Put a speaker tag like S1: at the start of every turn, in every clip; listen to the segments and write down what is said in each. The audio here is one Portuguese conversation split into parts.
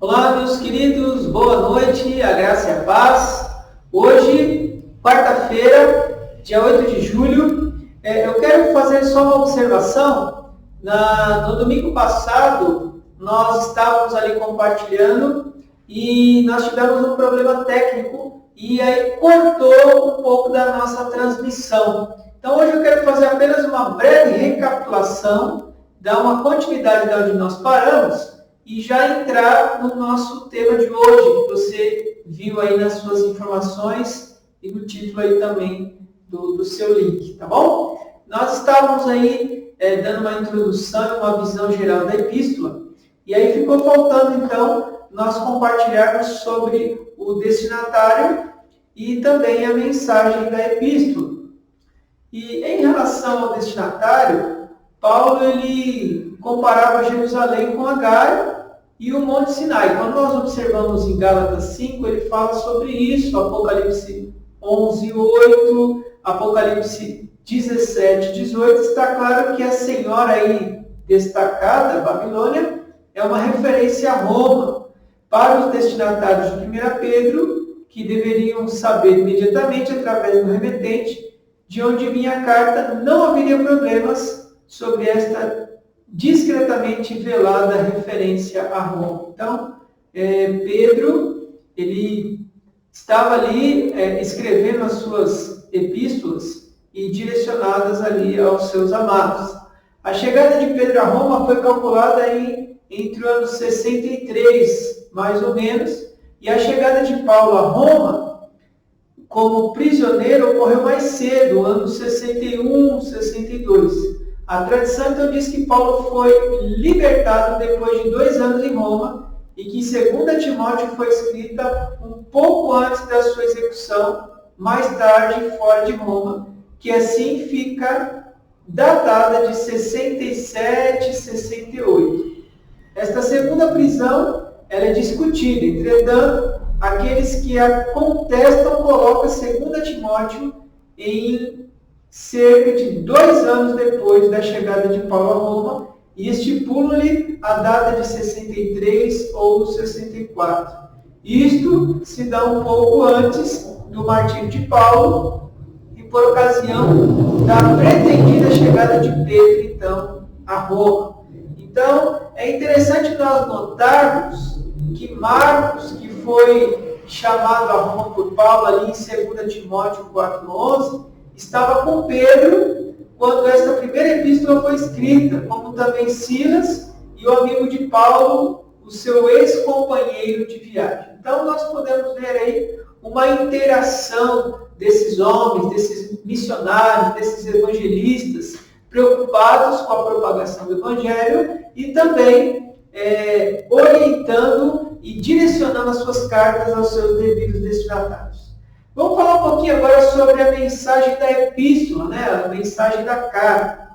S1: Olá, meus queridos, boa noite, a graça e a paz. Hoje, quarta-feira, dia 8 de julho, eu quero fazer só uma observação. No domingo passado, nós estávamos ali compartilhando e nós tivemos um problema técnico e aí cortou um pouco da nossa transmissão. Então, hoje eu quero fazer apenas uma breve recapitulação, dar uma continuidade de onde nós paramos e já entrar no nosso tema de hoje, que você viu aí nas suas informações e no título aí também do seu link, tá bom? Nós estávamos aí dando uma introdução, uma visão geral da epístola, e aí ficou faltando então nós compartilharmos sobre o destinatário e também a mensagem da epístola. E em relação ao destinatário, Paulo ele comparava Jerusalém com Agar e o Monte Sinai. Quando nós observamos em Gálatas 5, ele fala sobre isso, Apocalipse 11:8, Apocalipse 17:18, está claro que a senhora aí destacada, Babilônia, é uma referência a Roma. Para os destinatários de 1 Pedro, que deveriam saber imediatamente, através do remetente, de onde vinha a carta, não haveria problemas sobre esta discretamente velada referência a Roma. Então, Pedro, ele estava ali escrevendo as suas epístolas e direcionadas ali aos seus amados. A chegada de Pedro a Roma foi calculada entre o ano 63, mais ou menos, e a chegada de Paulo a Roma como prisioneiro ocorreu mais cedo, ano 61, 62. A tradição então diz que Paulo foi libertado depois de 2 anos em Roma e que 2 Timóteo foi escrita um pouco antes da sua execução, mais tarde fora de Roma, que assim fica datada de 67, 68. Esta segunda prisão ela é discutida, entretanto, aqueles que a contestam colocam 2 Timóteo em cerca de 2 anos depois da chegada de Paulo a Roma e estipulam-lhe a data de 63 ou 64. Isto se dá um pouco antes do martírio de Paulo e por ocasião da pretendida chegada de Pedro, então, a Roma. Então, é interessante nós notarmos que Marcos, que foi chamado a Roma por Paulo ali em 2 Timóteo 4:11, estava com Pedro quando esta primeira epístola foi escrita, como também Silas e o amigo de Paulo, o seu ex-companheiro de viagem. Então, nós podemos ver aí uma interação desses homens, desses missionários, desses evangelistas, preocupados com a propagação do evangelho e também orientando e direcionando as suas cartas aos seus devidos destinatários. Vamos falar um pouquinho agora sobre a mensagem da epístola, a mensagem da carta.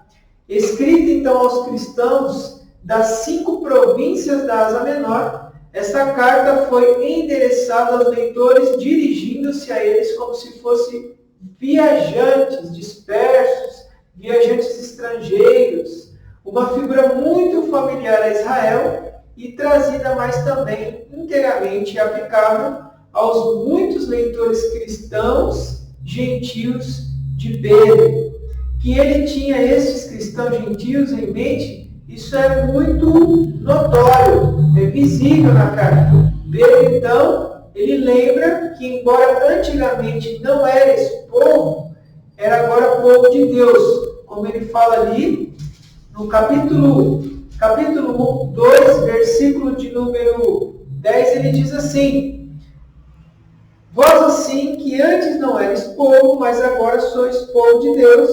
S1: Escrita então aos cristãos das 5 províncias da Ásia Menor, esta carta foi endereçada aos leitores, dirigindo-se a eles como se fossem viajantes dispersos, viajantes estrangeiros, uma figura muito familiar a Israel e trazida, mas também inteiramente aplicável aos muitos leitores cristãos gentios de Pedro. Que ele tinha estes cristãos gentios em mente, isso é muito notório, é visível na carta. Pedro, então, ele lembra que, embora antigamente não era esse povo, era agora povo de Deus. Como ele fala ali, no capítulo 2, versículo de número 10, ele diz assim: vós assim que antes não eres povo, mas agora sois povo de Deus,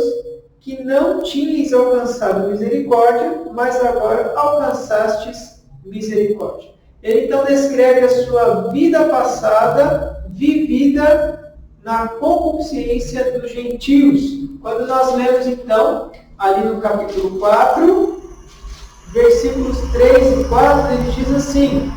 S1: que não tinhais alcançado misericórdia, mas agora alcançastes misericórdia. Ele então descreve a sua vida passada, vivida na concupiscência dos gentios. Quando nós lemos então, ali no capítulo 4, versículos 3 e 4, ele diz assim: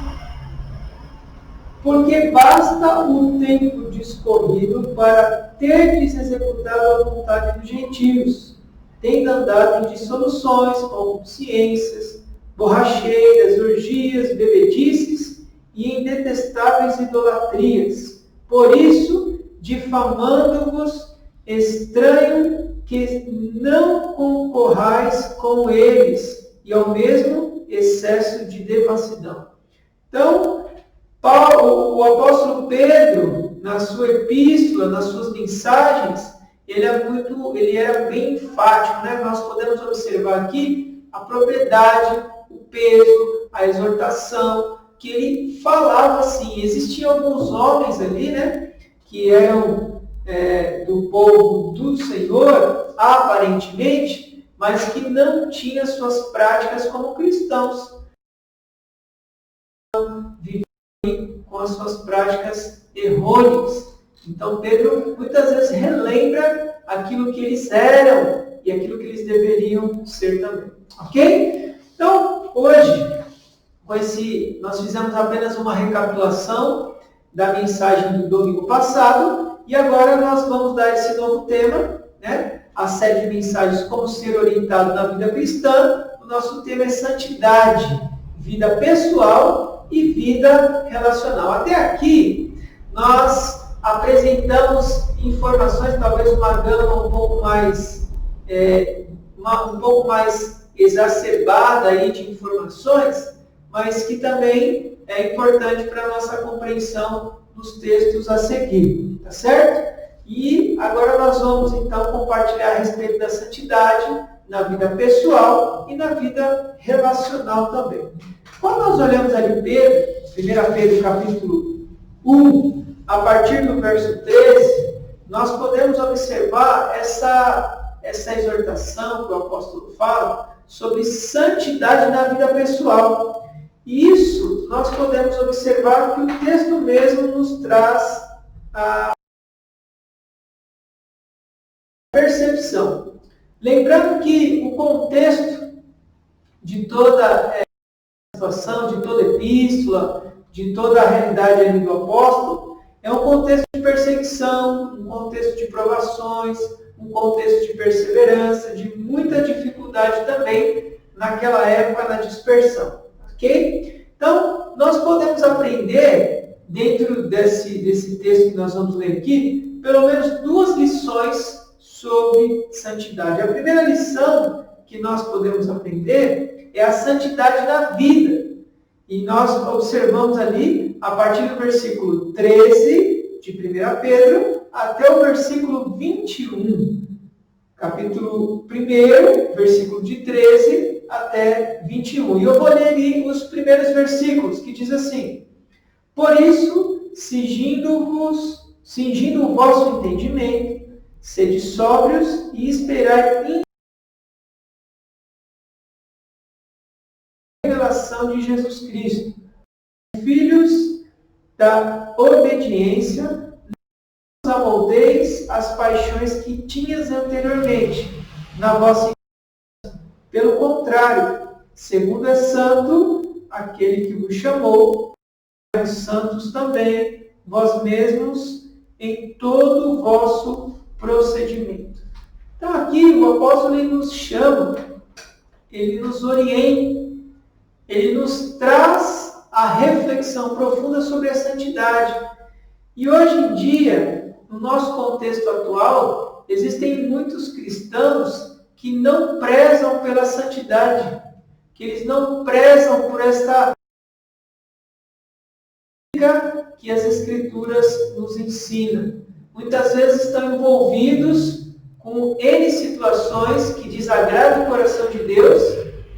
S1: porque basta o tempo discorrido para terdes executado a vontade dos gentios, tendo andado em dissoluções, concupiscências, borracheiras, orgias, bebedices lamentáveis idolatrias. Por isso, difamando-vos, estranho que não concorrais com eles, e ao mesmo excesso de devassidão. Então, o apóstolo Pedro, na sua epístola, nas suas mensagens, ele era bem enfático, né? Nós podemos observar aqui a propriedade, o peso, a exortação, que ele falava assim. Existiam alguns homens ali, né, que eram do povo do Senhor, aparentemente, mas que não tinham suas práticas como cristãos. Viviam com as suas práticas errôneas. Então, Pedro muitas vezes relembra aquilo que eles eram e aquilo que eles deveriam ser também. Ok? Então, hoje, nós fizemos apenas uma recapitulação da mensagem do domingo passado e agora nós vamos dar esse novo tema, né? A série de mensagens Como Ser Orientado na Vida Cristã. O nosso tema é Santidade, Vida Pessoal e Vida Relacional. Até aqui, nós apresentamos informações, talvez uma gama um pouco mais exacerbada aí de informações, mas que também é importante para a nossa compreensão dos textos a seguir, tá certo? E agora nós vamos então compartilhar a respeito da santidade na vida pessoal e na vida relacional também. Quando nós olhamos ali Pedro, 1 Pedro capítulo 1, a partir do verso 13, nós podemos observar essa exortação que o apóstolo fala sobre santidade na vida pessoal. E isso nós podemos observar que o texto mesmo nos traz a percepção. Lembrando que o contexto de toda situação, de toda epístola, de toda a realidade ali do apóstolo, é um contexto de perseguição, um contexto de provações, um contexto de perseverança, de muita dificuldade também naquela época na dispersão. Ok? Então, nós podemos aprender, dentro desse texto que nós vamos ler aqui, pelo menos duas lições sobre santidade. A primeira lição que nós podemos aprender é a santidade na vida. E nós observamos ali, a partir do versículo 13 de 1 Pedro, até o versículo 21. Capítulo 1, versículo de 13 até 21. E eu vou ler ali os primeiros versículos, que diz assim: Por isso, cingindo o vosso entendimento, sede sóbrios e esperai a revelação de Jesus Cristo. Filhos da obediência, não amoldeis as paixões que tinhas anteriormente na vossa igreja. Pelo contrário, segundo é santo aquele que vos chamou, os santos também, vós mesmos, em todo o vosso procedimento. Então aqui o apóstolo ele nos chama, ele nos orienta, ele nos traz a reflexão profunda sobre a santidade. E hoje em dia, no nosso contexto atual, existem muitos cristãos que não prezam pela santidade, que eles não prezam por esta que as Escrituras nos ensinam. Muitas vezes estão envolvidos com N situações que desagradam o coração de Deus,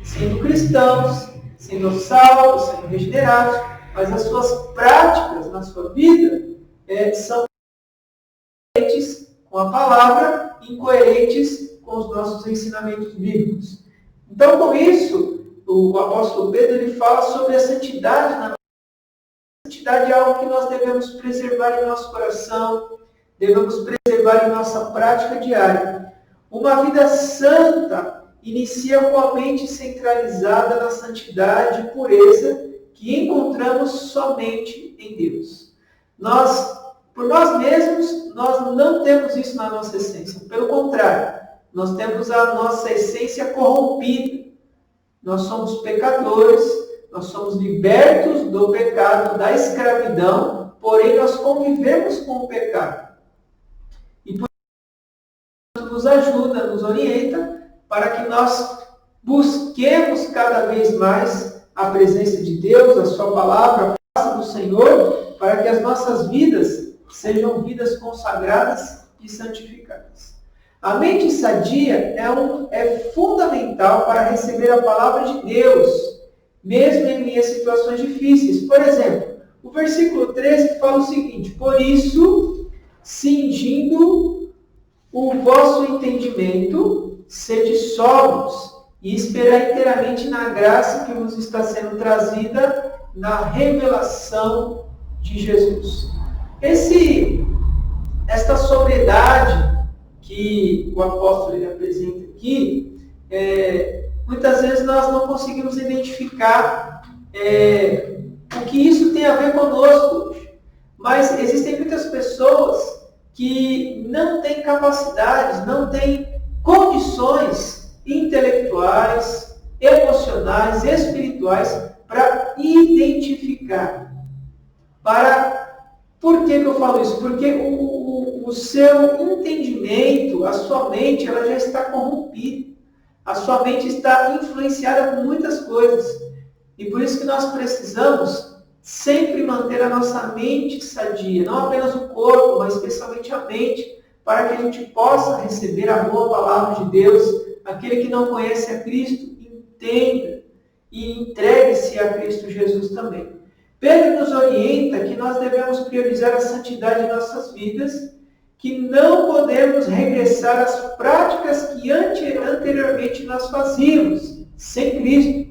S1: sendo cristãos, sendo salvos, sendo regenerados, mas as suas práticas na sua vida são incoerentes com a palavra, incoerentes com os nossos ensinamentos bíblicos. Então, com isso, o apóstolo Pedro ele fala sobre a santidade na nossa vida. A santidade é algo que nós devemos preservar em nosso coração, devemos preservar em nossa prática diária. Uma vida santa inicia com a mente centralizada na santidade e pureza que encontramos somente em Deus. Por nós mesmos, nós não temos isso na nossa essência. Pelo contrário, nós temos a nossa essência corrompida. Nós somos pecadores, Nós somos libertos do pecado, da escravidão, porém nós convivemos com o pecado. E por isso nos ajuda, nos orienta, para que nós busquemos cada vez mais a presença de Deus, a sua palavra, a graça do Senhor, para que as nossas vidas sejam vidas consagradas e santificadas. A mente sadia é fundamental para receber a palavra de Deus, mesmo em minhas situações difíceis. Por exemplo, o versículo 13 que fala o seguinte: por isso, cingindo o vosso entendimento, sede sóbrios e esperar inteiramente na graça que vos está sendo trazida na revelação de Jesus. Esta sobriedade que o apóstolo ele apresenta aqui, muitas vezes nós não conseguimos identificar o que isso tem a ver conosco hoje. Mas existem muitas pessoas que não têm capacidades, não têm condições intelectuais, emocionais, espirituais para identificar. Por que eu falo isso? Porque o seu entendimento, a sua mente, ela já está corrompida. A sua mente está influenciada por muitas coisas. E por isso que nós precisamos sempre manter a nossa mente sadia. Não apenas o corpo, mas especialmente a mente. Para que a gente possa receber a boa palavra de Deus. Aquele que não conhece a Cristo, entenda e entregue-se a Cristo Jesus também. Pedro nos orienta que nós devemos priorizar a santidade em nossas vidas, que não podemos regressar às práticas que anteriormente nós fazíamos, sem Cristo.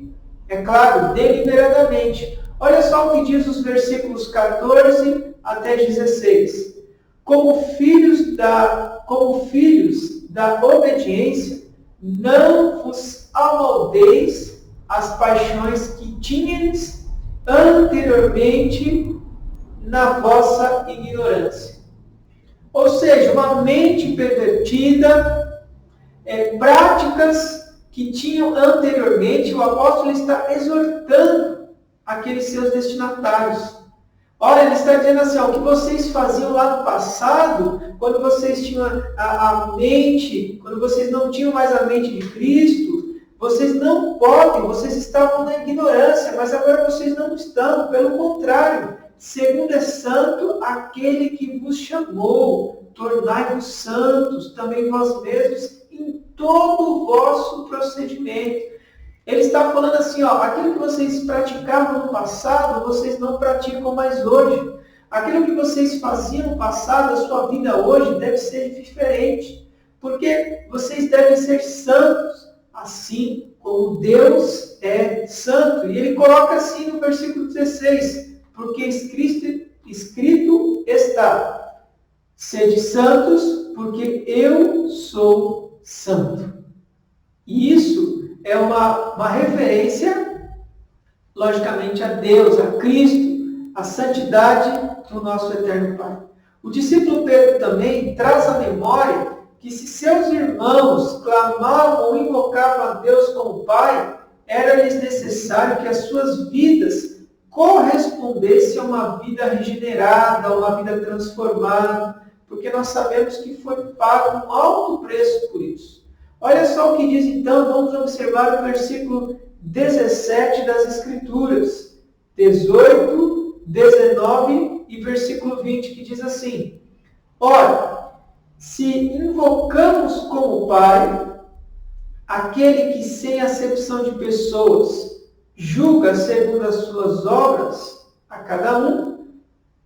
S1: É claro, deliberadamente. Olha só o que diz os versículos 14 até 16. Como filhos da obediência, não vos amoldeis as paixões que tinhas anteriormente na vossa ignorância. Ou seja, uma mente pervertida, práticas que tinham anteriormente, o apóstolo está exortando aqueles seus destinatários. Olha, ele está dizendo assim, o que vocês faziam lá no passado, quando vocês tinham a mente, quando vocês não tinham mais a mente de Cristo, vocês não podem, vocês estavam na ignorância, mas agora vocês não estão, pelo contrário, segundo é santo aquele que vos chamou, tornai-vos santos, também vós mesmos, em todo o vosso procedimento. Ele está falando assim, aquilo que vocês praticavam no passado, vocês não praticam mais hoje. Aquilo que vocês faziam no passado, a sua vida hoje deve ser diferente. Porque vocês devem ser santos, assim como Deus é santo. E ele coloca assim no versículo 16, porque escrito está, sede santos, porque eu sou santo. E isso é uma referência, logicamente, a Deus, a Cristo, a santidade do nosso eterno Pai. O discípulo Pedro também traz à memória que se seus irmãos clamavam ou invocavam a Deus como Pai, era-lhes necessário que as suas vidas correspondessem a uma vida regenerada, a uma vida transformada, porque nós sabemos que foi pago um alto preço por isso. Olha só o que diz então, vamos observar o versículo 17 das Escrituras, 18, 19 e versículo 20, que diz assim: ora, se invocamos como Pai aquele que sem acepção de pessoas julga segundo as suas obras a cada um,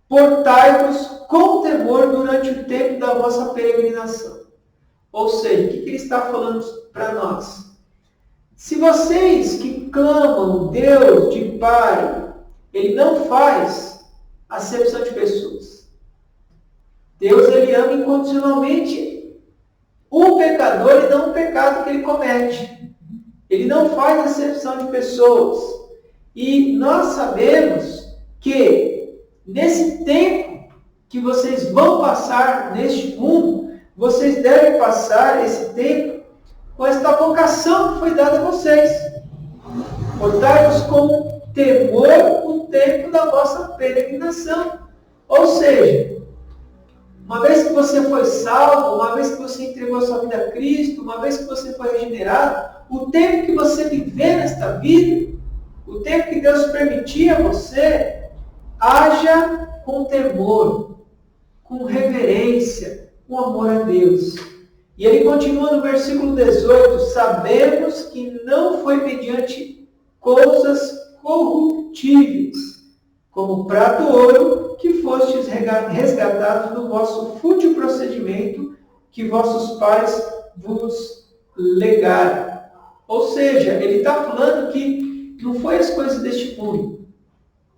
S1: portai-vos com temor durante o tempo da vossa peregrinação. Ou seja, o que ele está falando para nós? Se vocês que clamam Deus de Pai, Ele não faz acepção de pessoas. Deus, Ele ama incondicionalmente o pecador e não o pecado que ele comete. Ele não faz acepção de pessoas. E nós sabemos que nesse tempo que vocês vão passar neste mundo, vocês devem passar esse tempo com esta vocação que foi dada a vocês. Portai-vos com temor no tempo da vossa peregrinação. Ou seja, uma vez que você foi salvo, uma vez que você entregou a sua vida a Cristo, uma vez que você foi regenerado, o tempo que você viver nesta vida, o tempo que Deus permitir a você, haja com temor, com reverência, com amor a Deus. E ele continua no versículo 18, sabemos que não foi mediante coisas corruptíveis, como prata ou ouro, que fostes resgatados do vosso fútil procedimento que vossos pais vos legaram. Ou seja, ele está falando que não foi as coisas deste mundo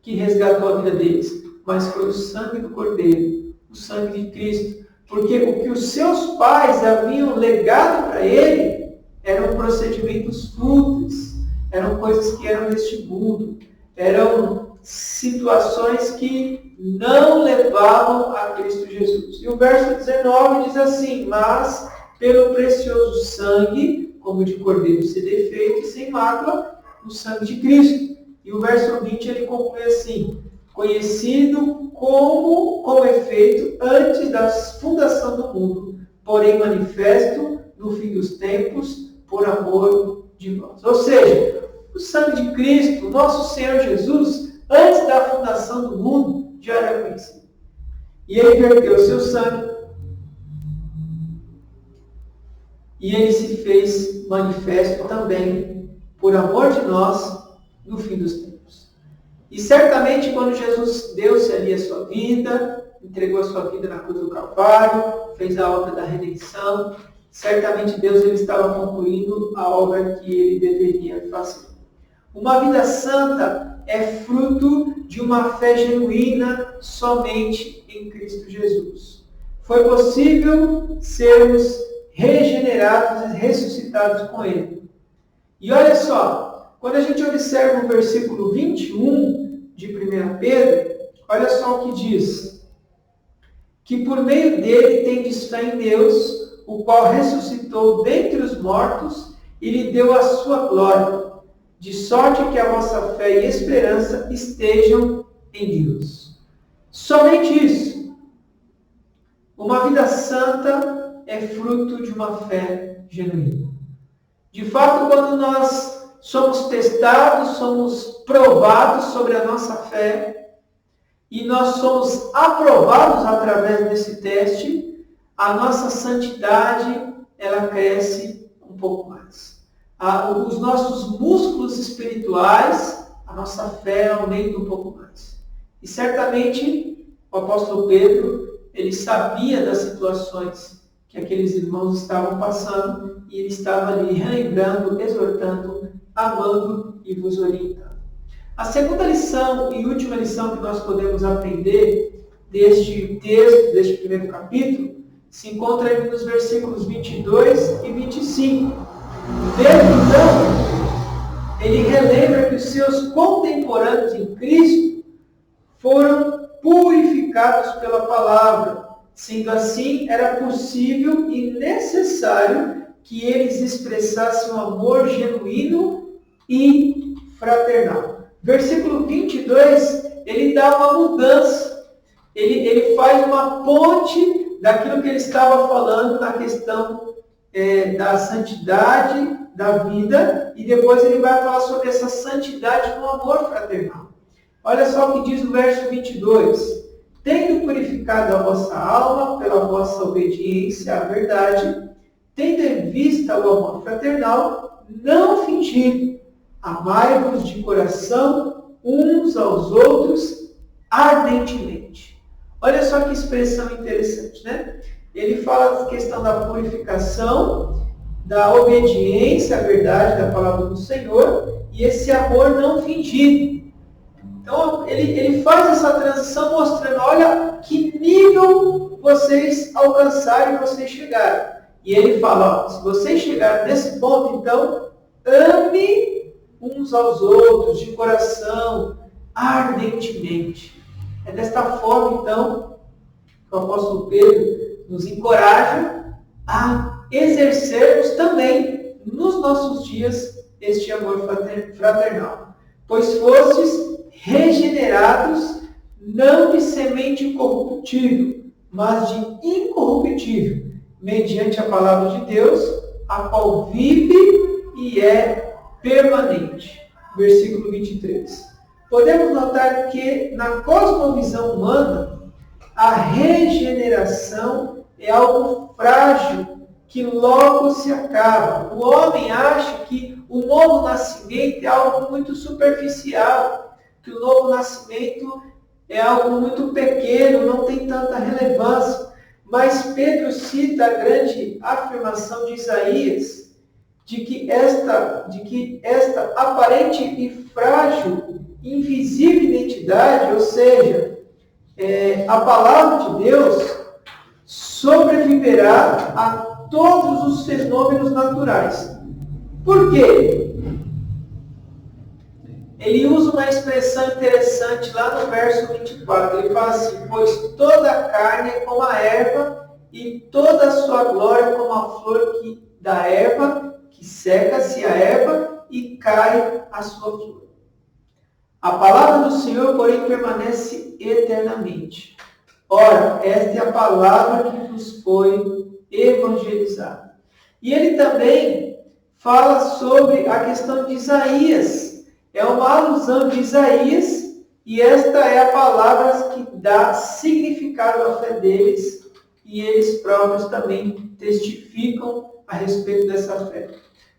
S1: que resgatou a vida deles, mas foi o sangue do Cordeiro, o sangue de Cristo. Porque o que os seus pais haviam legado para ele eram procedimentos fúteis, eram coisas que eram deste mundo, eram situações que não levavam a Cristo Jesus. E o verso 19 diz assim, mas pelo precioso sangue, como de cordeiro sem defeito e sem mácula, o sangue de Cristo. E o verso 20 ele conclui assim, conhecido com efeito antes da fundação do mundo, porém manifesto no fim dos tempos, por amor de vós. Ou seja, o sangue de Cristo, nosso Senhor Jesus, antes da fundação do mundo, já era conhecido. E ele verteu o seu sangue, e ele se fez manifesto também, por amor de nós, no fim dos tempos. E certamente quando Jesus deu-se ali a sua vida, entregou a sua vida na cruz do Calvário, fez a obra da redenção, certamente Deus ele estava concluindo a obra que ele deveria fazer. Uma vida santa é fruto de uma fé genuína somente em Cristo Jesus. Foi possível sermos regenerados e ressuscitados com Ele. E olha só, quando a gente observa o versículo 21 de 1 Pedro, olha só o que diz. Que por meio dele tendes fé em Deus, o qual ressuscitou dentre os mortos e lhe deu a sua glória, de sorte que a vossa fé e esperança estejam em Deus. Somente isso. Uma vida santa é fruto de uma fé genuína. De fato, quando nós somos testados, somos provados sobre a nossa fé, e nós somos aprovados através desse teste, a nossa santidade, ela cresce um pouco mais. Os nossos músculos espirituais, a nossa fé aumenta um pouco mais. E certamente o apóstolo Pedro, ele sabia das situações que aqueles irmãos estavam passando e ele estava ali relembrando, exortando, amando e vos orientando. A segunda lição e última lição que nós podemos aprender deste texto, deste primeiro capítulo, se encontra aí nos versículos 22 e 25. Pedro, então, ele relembra que os seus contemporâneos em Cristo foram purificados pela palavra. Sendo assim, era possível e necessário que eles expressassem um amor genuíno e fraternal. Versículo 22, ele dá uma mudança. Ele faz uma ponte daquilo que ele estava falando na questão da santidade da vida, e depois ele vai falar sobre essa santidade no amor fraternal. Olha só o que diz no verso 22. Tendo purificado a vossa alma pela vossa obediência à verdade, tendo em vista o amor fraternal, não fingido, amai-vos de coração uns aos outros ardentemente. Olha só que expressão interessante, né? Ele fala da questão da purificação, da obediência à verdade da palavra do Senhor e esse amor não fingido. Então, ele faz essa transição mostrando, olha que nível vocês alcançaram e vocês chegaram. E ele fala, ó, se vocês chegaram nesse ponto, então, ame uns aos outros de coração, ardentemente. É desta forma, então, que o apóstolo Pedro nos encoraja a exercermos também, nos nossos dias, este amor fraternal. pois fostes regenerados, não de semente corruptível, mas de incorruptível, mediante a palavra de Deus, a qual vive e é permanente. Versículo 23. Podemos notar que na cosmovisão humana, a regeneração é algo frágil, que logo se acaba. O homem acha que o novo nascimento é algo muito superficial, que o novo nascimento é algo muito pequeno, não tem tanta relevância. Mas Pedro cita a grande afirmação de Isaías, de que esta aparente e frágil, invisível identidade, ou seja, a palavra de Deus, sobreviverá a todos os fenômenos naturais. Por quê? Ele usa uma expressão interessante lá no verso 24. Ele fala assim: pois toda a carne é como a erva, e toda a sua glória como a flor da erva, que seca-se a erva e cai a sua flor. A palavra do Senhor, porém, permanece eternamente. Ora, esta é a palavra que vos foi evangelizada. E ele também fala sobre a questão de Isaías. É uma alusão de Isaías, e esta é a palavra que dá significado à fé deles, e eles próprios também testificam a respeito dessa fé.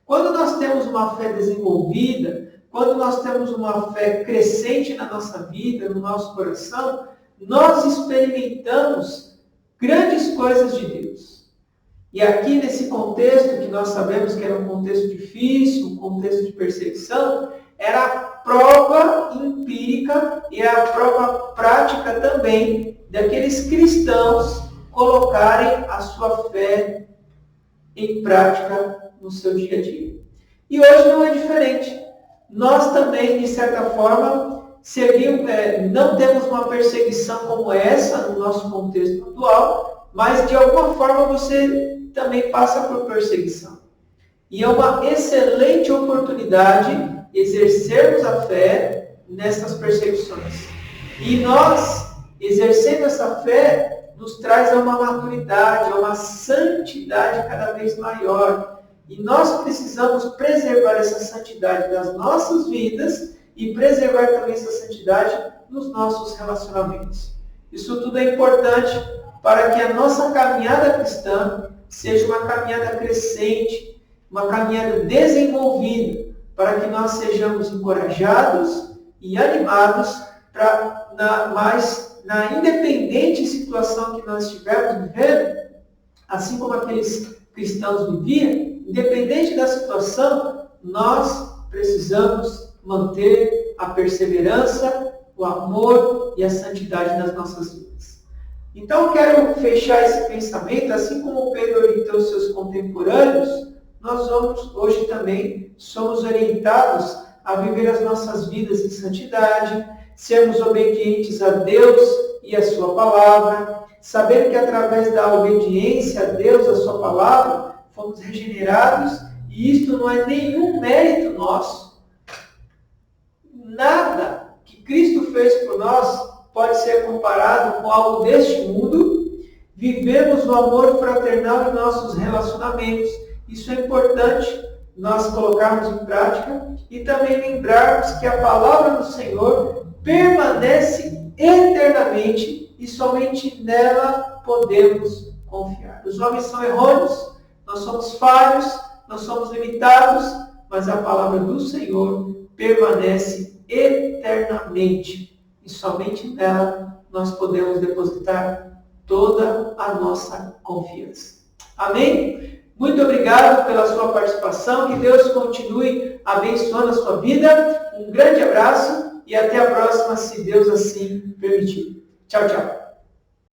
S1: Quando nós temos uma fé desenvolvida, quando nós temos uma fé crescente na nossa vida, no nosso coração, nós experimentamos grandes coisas de Deus. E aqui nesse contexto, que nós sabemos que era um contexto difícil, um contexto de perseguição, era a prova empírica e a prova prática também daqueles cristãos colocarem a sua fé em prática no seu dia a dia. E hoje não é diferente. Nós também, de certa forma, não temos uma perseguição como essa no nosso contexto atual, mas de alguma forma você também passa por perseguição. E é uma excelente oportunidade exercermos a fé nessas perseguições. E nós, exercendo essa fé, nos traz a uma maturidade, a uma santidade cada vez maior. E nós precisamos preservar essa santidade nas nossas vidas e preservar também essa santidade nos nossos relacionamentos. Isso tudo é importante para que a nossa caminhada cristã seja uma caminhada crescente, uma caminhada desenvolvida, para que nós sejamos encorajados e animados na independente situação que nós estivermos vivendo, assim como aqueles cristãos viviam, independente da situação, nós precisamos manter a perseverança, o amor e a santidade nas nossas vidas. Então, eu quero fechar esse pensamento, assim como Pedro orientou os seus contemporâneos, nós hoje também somos orientados a viver as nossas vidas em santidade, sermos obedientes a Deus e a sua palavra, saber que através da obediência a Deus, a sua palavra, fomos regenerados, e isto não é nenhum mérito nosso. Nada que Cristo fez por nós pode ser comparado com algo deste mundo. Vivemos o amor fraternal em nossos relacionamentos. Isso é importante nós colocarmos em prática e também lembrarmos que a palavra do Senhor permanece eternamente e somente nela podemos confiar. Os homens são errôneos, nós somos falhos, nós somos limitados, mas a palavra do Senhor permanece eternamente e somente nela nós podemos depositar toda a nossa confiança. Amém? Muito obrigado pela sua participação, que Deus continue abençoando a sua vida. Um grande abraço e até a próxima, se Deus assim permitir. Tchau, tchau.